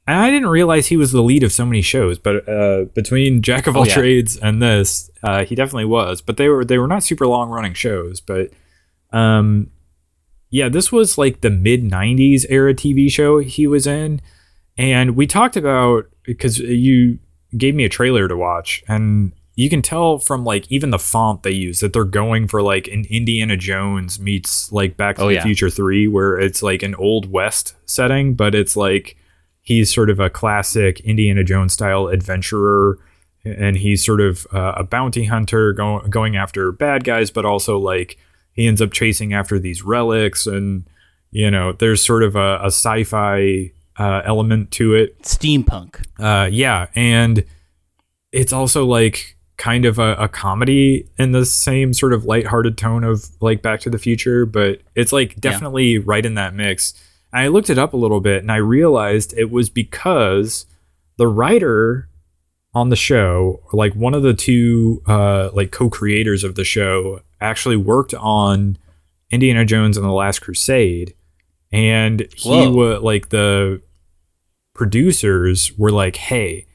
And I didn't realize he was the lead of so many shows, but between Jack of all trades and this, he definitely was. But they were not super long running shows. But this was like the mid 90s era TV show he was in. And we talked about, because you gave me a trailer to watch, and you can tell from like even the font they use that they're going for like an Indiana Jones meets like Back to the Future 3, where it's like an Old West setting, but it's like he's sort of a classic Indiana Jones style adventurer, and he's sort of a bounty hunter going after bad guys, but also like he ends up chasing after these relics, and there's sort of a sci-fi element to it. Steampunk. And it's also like kind of a comedy in the same sort of lighthearted tone of like Back to the Future, but it's like definitely right in that mix. And I looked it up a little bit, and I realized it was because the writer on the show, like one of the two like co-creators of the show, actually worked on Indiana Jones and the Last Crusade, and he was like, the producers were like, hey,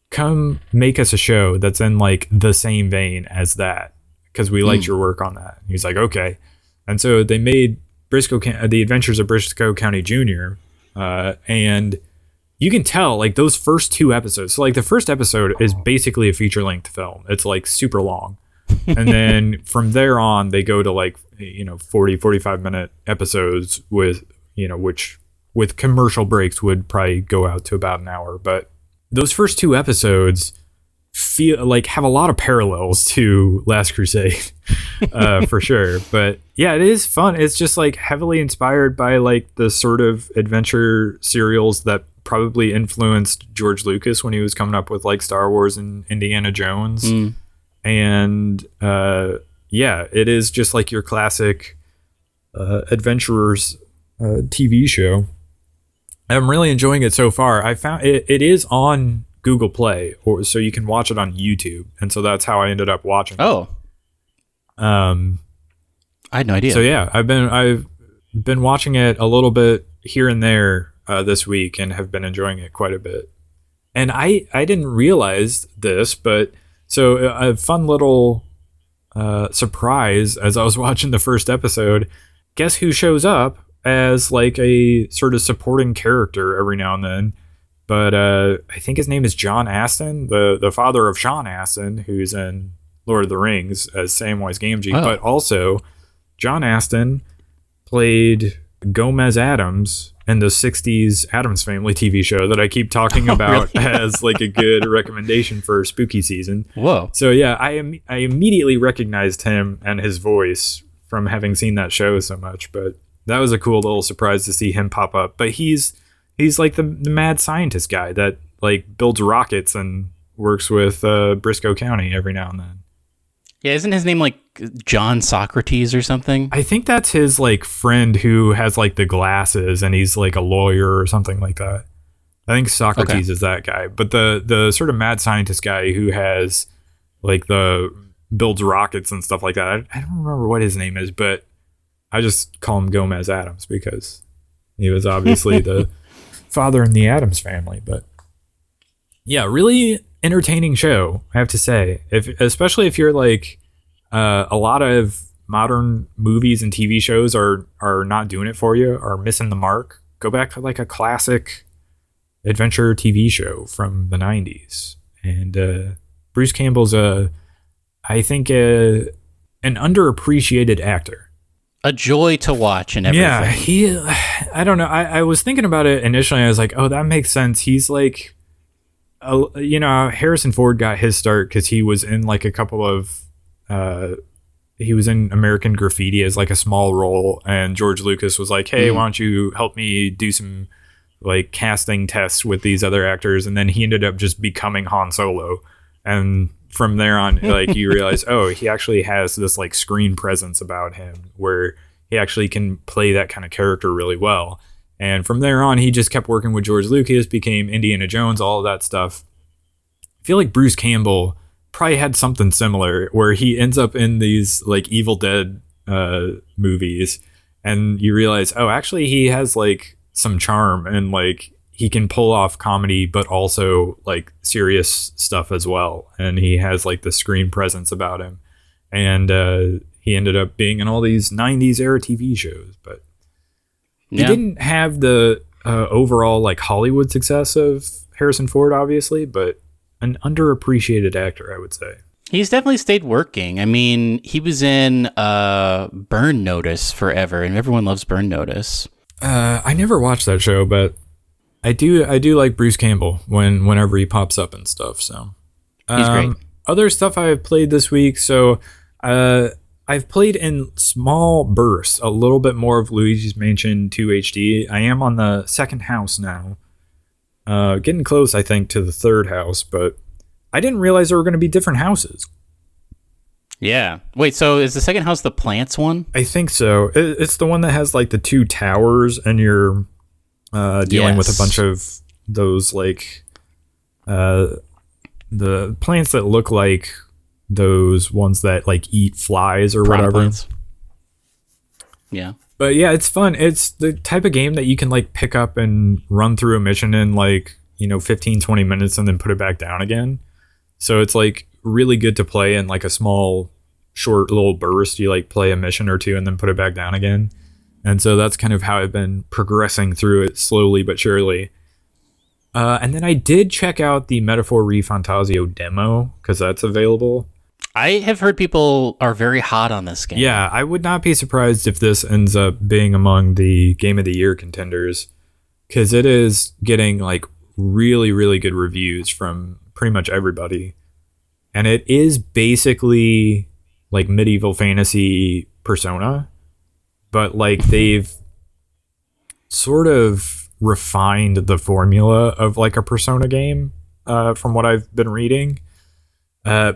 come make us a show that's in like the same vein as that, because we liked your work on that. And he's like, okay. And so they made The Adventures of Brisco County Jr. And you can tell like those first two episodes. So like the first episode is basically a feature-length film. It's like super long. And then from there on, they go to like, 40, 45 minute episodes with, which with commercial breaks would probably go out to about an hour. But those first two episodes feel like have a lot of parallels to Last Crusade, for sure. But yeah, it is fun. It's just like heavily inspired by like the sort of adventure serials that probably influenced George Lucas when he was coming up with like Star Wars and Indiana Jones. And it is just like your classic adventurers TV show. I'm really enjoying it so far. I found it is on Google Play, so you can watch it on YouTube, and so that's how I ended up watching it. I had no idea. So yeah, I've been watching it a little bit here and there this week and have been enjoying it quite a bit. And I didn't realize this, but so a fun little surprise as I was watching the first episode. Guess who shows up as like a sort of supporting character every now and then? But I think his name is John Astin, the father of Sean Astin, who's in Lord of the Rings as Samwise Gamgee. Oh. But also, John Astin played Gomez Addams in the 60s Addams Family TV show that I keep talking about really? As like a good recommendation for spooky season. Whoa. So yeah, I immediately recognized him and his voice from having seen that show so much. But that was a cool little surprise to see him pop up. But he's like the mad scientist guy that like builds rockets and works with Brisco County every now and then. Yeah, isn't his name like John Socrates or something? I think that's his like friend who has like the glasses and he's like a lawyer or something like that. I think Socrates is that guy. But the sort of mad scientist guy who has like the builds rockets and stuff like that. I don't remember what his name is, but I just call him Gomez Addams because he was obviously the father in the Addams family. But yeah, really entertaining show, I have to say. Especially if you're like a lot of modern movies and TV shows are not doing it for you, are missing the mark. Go back to like a classic adventure TV show from the 90s. And Bruce Campbell's I think an underappreciated actor. A joy to watch and everything. Yeah, I don't know. I was thinking about it initially. I was like, oh, that makes sense. He's like, Harrison Ford got his start because he was in like a couple of, he was in American Graffiti as like a small role. And George Lucas was like, hey, why don't you help me do some like casting tests with these other actors? And then he ended up just becoming Han Solo. And from there on, like you realize, oh, he actually has this like screen presence about him where he actually can play that kind of character really well. And from there on, he just kept working with George Lucas, became Indiana Jones, all of that stuff. I feel like Bruce Campbell probably had something similar where he ends up in these like Evil Dead movies and you realize, oh, actually he has like some charm and like he can pull off comedy, but also like serious stuff as well. And he has like the screen presence about him. And he ended up being in all these 90s era TV shows, but he didn't have the overall like Hollywood success of Harrison Ford, obviously, but an underappreciated actor, I would say. He's definitely stayed working. I mean, he was in Burn Notice forever, and everyone loves Burn Notice. I never watched that show, but I do like Bruce Campbell whenever he pops up and stuff. So he's great. Other stuff I've played this week. So I've played in small bursts a little bit more of Luigi's Mansion 2 HD. I am on the second house now. Getting close, I think, to the third house, but I didn't realize there were going to be different houses. Yeah. Wait, so is the second house the plants one? I think so. It's the one that has like the two towers and you're dealing with a bunch of those like the plants that look like those ones that like eat flies or whatever. Plants. Yeah. But yeah, it's fun. It's the type of game that you can like pick up and run through a mission in like, 15, 20 minutes and then put it back down again. So it's like really good to play in like a small, short little burst. You like play a mission or two and then put it back down again. And so that's kind of how I've been progressing through it slowly but surely. And then I did check out the Metaphor ReFantazio demo because that's available. I have heard people are very hot on this game. Yeah, I would not be surprised if this ends up being among the Game of the Year contenders because it is getting like really, really good reviews from pretty much everybody. And it is basically like medieval fantasy Persona, but like they've sort of refined the formula of like a Persona game from what I've been reading.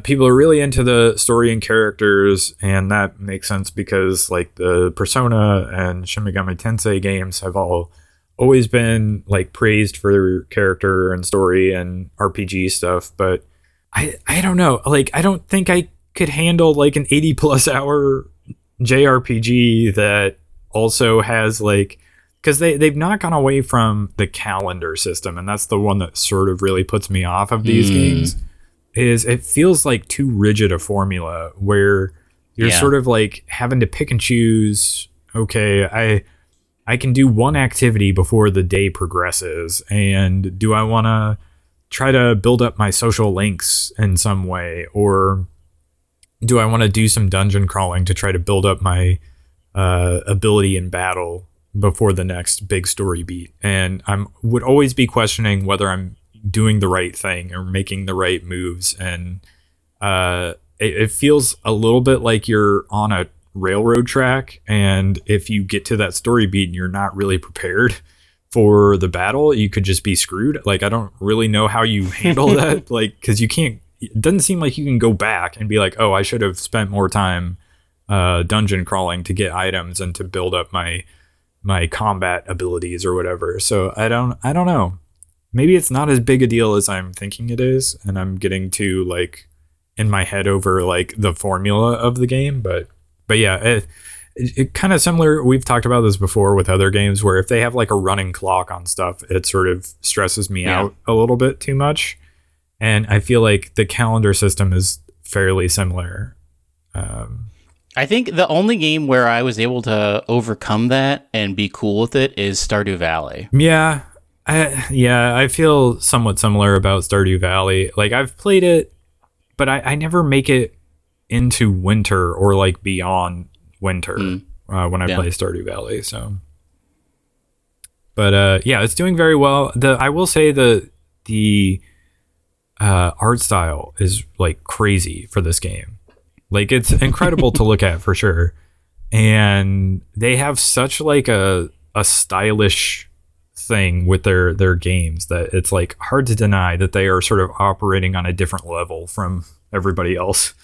People are really into the story and characters, and that makes sense because like the Persona and Shin Megami Tensei games have always been like praised for their character and story and RPG stuff. But I don't know, like I don't think I could handle like an 80 plus hour JRPG that also has like, because they've not gone away from the calendar system, and that's the one that sort of really puts me off of these games, is it feels like too rigid a formula where you're sort of like having to pick and choose, okay, I can do one activity before the day progresses, and do I want to try to build up my social links in some way, or do I want to do some dungeon crawling to try to build up my ability in battle before the next big story beat? And would always be questioning whether I'm doing the right thing or making the right moves. And it feels a little bit like you're on a railroad track, and if you get to that story beat and you're not really prepared for the battle, you could just be screwed. Like, I don't really know how you handle that, like, because you can't, it doesn't seem like you can go back and be like, oh, I should have spent more time dungeon crawling to get items and to build up my combat abilities or whatever. So I don't know. Maybe it's not as big a deal as I'm thinking it is, and I'm getting too like in my head over like the formula of the game. But yeah, it kind of similar. We've talked about this before with other games where if they have like a running clock on stuff, it sort of stresses me out a little bit too much. And I feel like the calendar system is fairly similar. I think the only game where I was able to overcome that and be cool with it is Stardew Valley. Yeah. I feel somewhat similar about Stardew Valley. Like, I've played it, but I never make it into winter or like beyond winter when I play Stardew Valley. So, but yeah, it's doing very well. I will say the art style is like crazy for this game. Like, it's incredible to look at for sure. And they have such like a stylish thing with their games that it's like hard to deny that they are sort of operating on a different level from everybody else.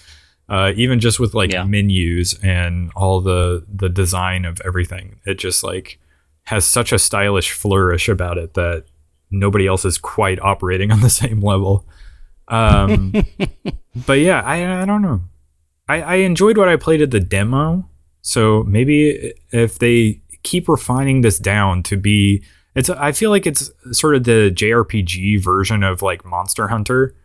Even just with like menus and all the design of everything. It just like has such a stylish flourish about it that nobody else is quite operating on the same level. But yeah, I don't know. I enjoyed what I played at the demo. So maybe if they keep refining this down to be, I feel like it's sort of the JRPG version of like Monster Hunter,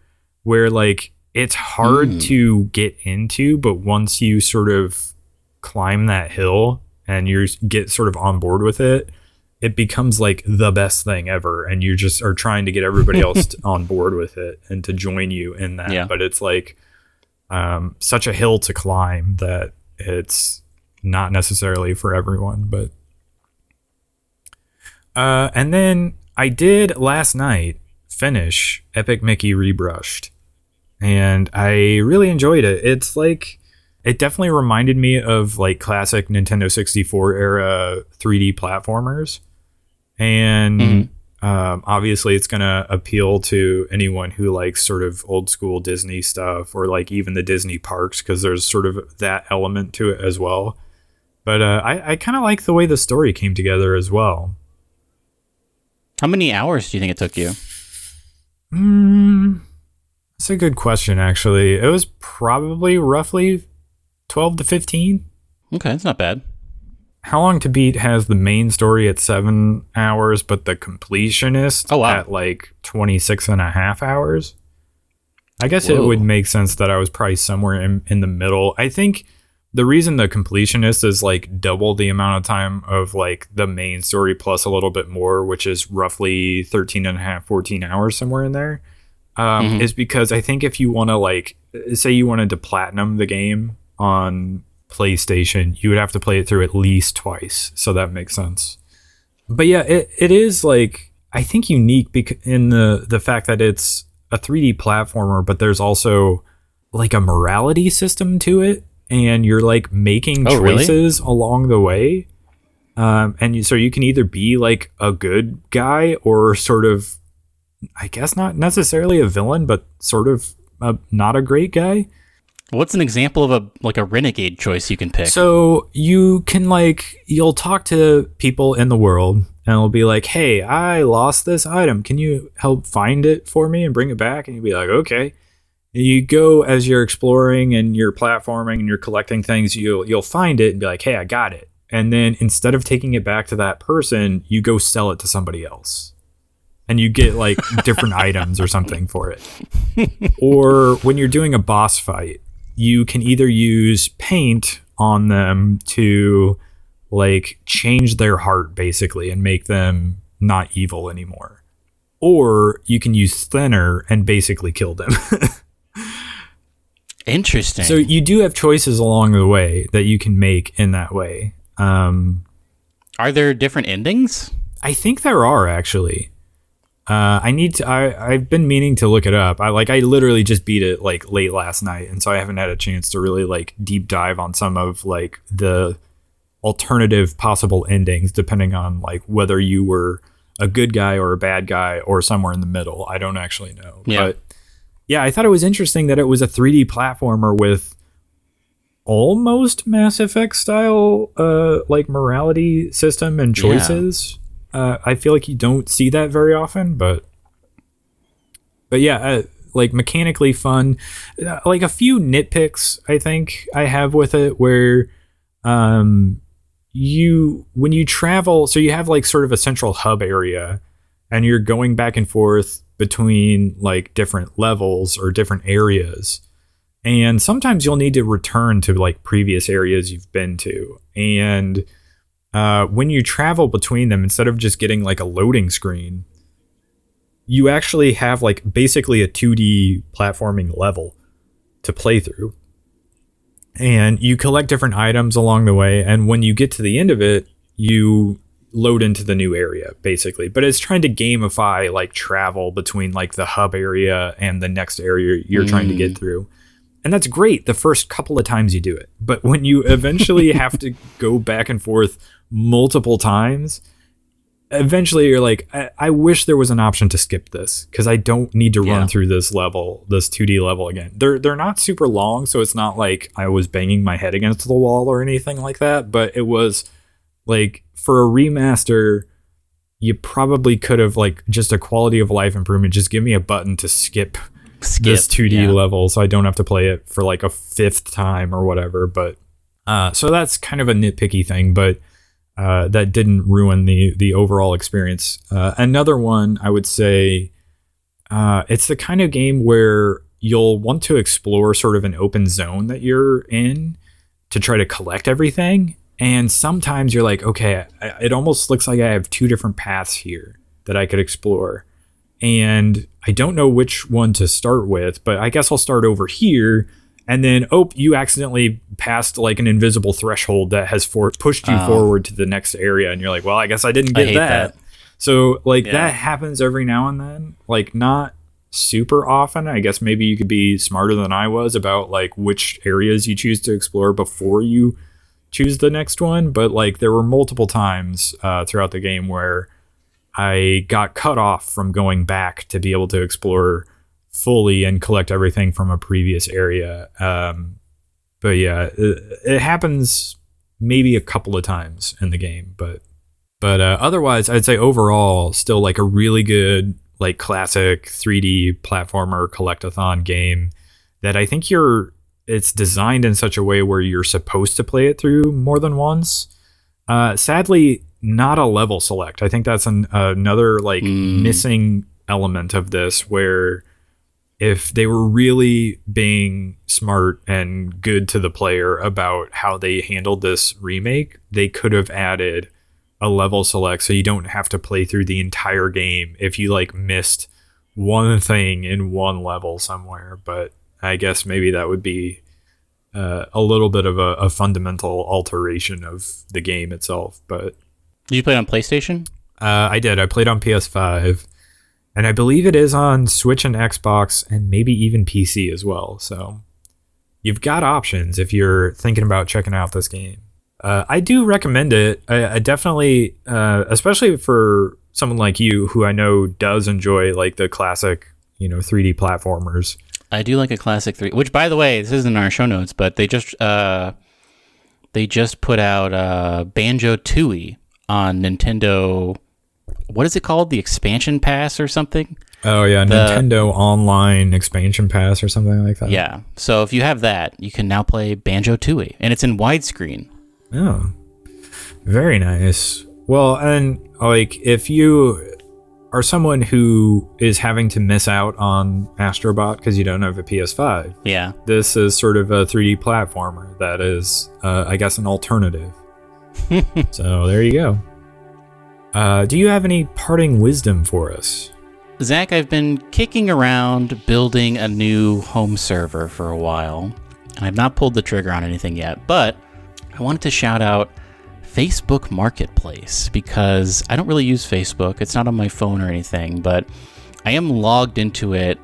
where like it's hard to get into, but once you sort of climb that hill and you get sort of on board with it, it becomes like the best thing ever. And you just are trying to get everybody else on board with it and to join you in that. Yeah. But it's like such a hill to climb that it's not necessarily for everyone. But and then I did last night finish Epic Mickey Rebrushed, and I really enjoyed it. It's like, it definitely reminded me of like classic Nintendo 64 era 3D platformers. And obviously it's going to appeal to anyone who likes sort of old school Disney stuff, or like even the Disney parks, because there's sort of that element to it as well. But I kind of like the way the story came together as well. How many hours do you think it took you? That's a good question, actually. It was probably roughly 12 to 15. Okay, that's not bad. How Long to Beat has the main story at 7 hours, but the completionist at like 26 and a half hours. I guess it would make sense that I was probably somewhere in the middle. I think the reason the completionist is like double the amount of time of like the main story plus a little bit more, which is roughly 13 and a half, 14 hours, somewhere in there, is because I think if you want to like, say you wanted to platinum the game on PlayStation, you would have to play it through at least twice. So that makes sense. But yeah, it is like, I think unique in the fact that it's a 3D platformer, but there's also like a morality system to it. And you're like making choices along the way. So you can either be like a good guy or sort of, I guess not necessarily a villain, but sort of not a great guy. What's an example of a renegade choice you can pick? So you can you'll talk to people in the world and it'll be like, hey, I lost this item. Can you help find it for me and bring it back? And you'll be like, okay. You go as you're exploring and you're platforming and you're collecting things, you'll find it and be like, hey, I got it. and then instead of taking it back to that person, you go sell it to somebody else. And you get like different items or something for it. Or when you're doing a boss fight, you can either use paint on them to like change their heart basically and make them not evil anymore. Or you can use thinner and basically kill them. Interesting. So you do have choices along the way that you can make in that way. Are there different endings? I think there are actually. I've been meaning to look it up. I literally just beat it like late last night, and so I haven't had a chance to really like deep dive on some of like the alternative possible endings, depending on like whether you were a good guy or a bad guy or somewhere in the middle. I don't actually know. Yeah. But yeah, I thought it was interesting that it was a 3D platformer with almost Mass Effect style like morality system and choices. I feel like you don't see that very often, but yeah, like mechanically fun. Like a few nitpicks I think I have with it where when you travel, so you have like sort of a central hub area and you're going back and forth between like different levels or different areas. And sometimes you'll need to return to like previous areas you've been to. And when you travel between them, instead of just getting like a loading screen, you actually have like basically a 2D platforming level to play through. And you collect different items along the way. And when you get to the end of it, you load into the new area basically. But it's trying to gamify like travel between like the hub area and the next area you're trying to get through. And that's great the first couple of times you do it. But when you eventually have to go back and forth multiple times, eventually you're like, I wish there was an option to skip this because I don't need to run through this level, this 2D level again. They're not super long, so it's not like I was banging my head against the wall or anything like that. But it was like for a remaster, you probably could have like just a quality of life improvement. Just give me a button to skip this 2D level so I don't have to play it for like a 5th time or whatever. But so that's kind of a nitpicky thing, but that didn't ruin the overall experience. Another one I would say, it's the kind of game where you'll want to explore sort of an open zone that you're in to try to collect everything. And sometimes you're like, okay, it almost looks like I have 2 different paths here that I could explore. And I don't know which one to start with, but I guess I'll start over here. And then, you accidentally passed like an invisible threshold that has pushed you forward to the next area. And you're like, well, I guess I didn't get that. So like that happens every now and then, like not super often. I guess maybe you could be smarter than I was about like which areas you choose to explore before you choose the next one. But like there were multiple times throughout the game where I got cut off from going back to be able to explore fully and collect everything from a previous area. But yeah, it happens maybe a couple of times in the game, but otherwise I'd say overall still like a really good like classic 3D platformer collectathon game that I think it's designed in such a way where you're supposed to play it through more than once. Sadly, not a level select. I think that's another like missing element of this, where if they were really being smart and good to the player about how they handled this remake, they could have added a level select so you don't have to play through the entire game if you like missed one thing in one level somewhere. But I guess maybe that would be a little bit of a fundamental alteration of the game itself. But did you play it on PlayStation? I did. I played on PS5. And I believe it is on Switch and Xbox and maybe even PC as well. So you've got options if you're thinking about checking out this game. I do recommend it. I definitely, especially for someone like you who I know does enjoy like the classic, 3D platformers. I do like a classic 3D, which by the way, this isn't in our show notes, but they just put out Banjo-Tooie on Nintendo. What is it called? The Expansion Pass or something? Oh, yeah. Nintendo Online Expansion Pass or something like that. Yeah. So if you have that, you can now play Banjo-Tooie. And it's in widescreen. Oh. Very nice. Well, and like if you are someone who is having to miss out on Astrobot because you don't have a PS5, yeah, this is sort of a 3D platformer that is, I guess, an alternative. So there you go. Do you have any parting wisdom for us? Zach, I've been kicking around building a new home server for a while, and I've not pulled the trigger on anything yet, but I wanted to shout out Facebook Marketplace because I don't really use Facebook. It's not on my phone or anything, but I am logged into it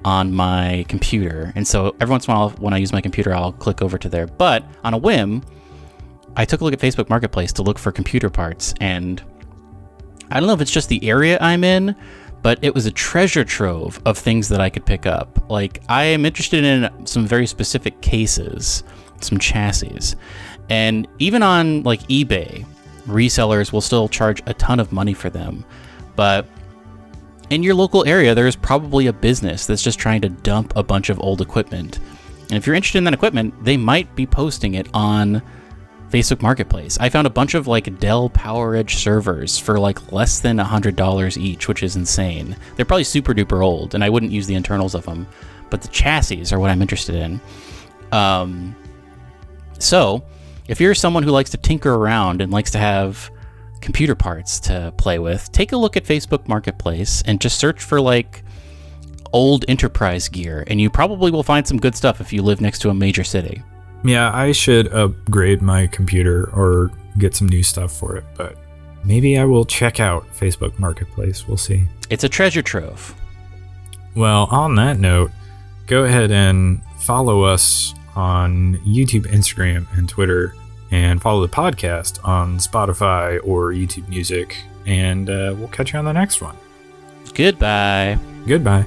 on my computer. And so every once in a while when I use my computer, I'll click over to there. But on a whim, I took a look at Facebook Marketplace to look for computer parts. And I don't know if it's just the area I'm in, but it was a treasure trove of things that I could pick up. Like, I am interested in some very specific cases, some chassis. And even on like eBay, resellers will still charge a ton of money for them. But in your local area, there's probably a business that's just trying to dump a bunch of old equipment. And if you're interested in that equipment, they might be posting it on Facebook Marketplace. I found a bunch of like Dell PowerEdge servers for like less than $100 each, which is insane. They're probably super duper old, and I wouldn't use the internals of them, but the chassis are what I'm interested in. So if you're someone who likes to tinker around and likes to have computer parts to play with, take a look at Facebook Marketplace and just search for like old enterprise gear, and you probably will find some good stuff if you live next to a major city. Yeah, I should upgrade my computer or get some new stuff for it, but maybe I will check out Facebook Marketplace. We'll see. It's a treasure trove. Well, on that note, go ahead and follow us on YouTube, Instagram, and Twitter, and follow the podcast on Spotify or YouTube Music, and we'll catch you on the next one. Goodbye. Goodbye.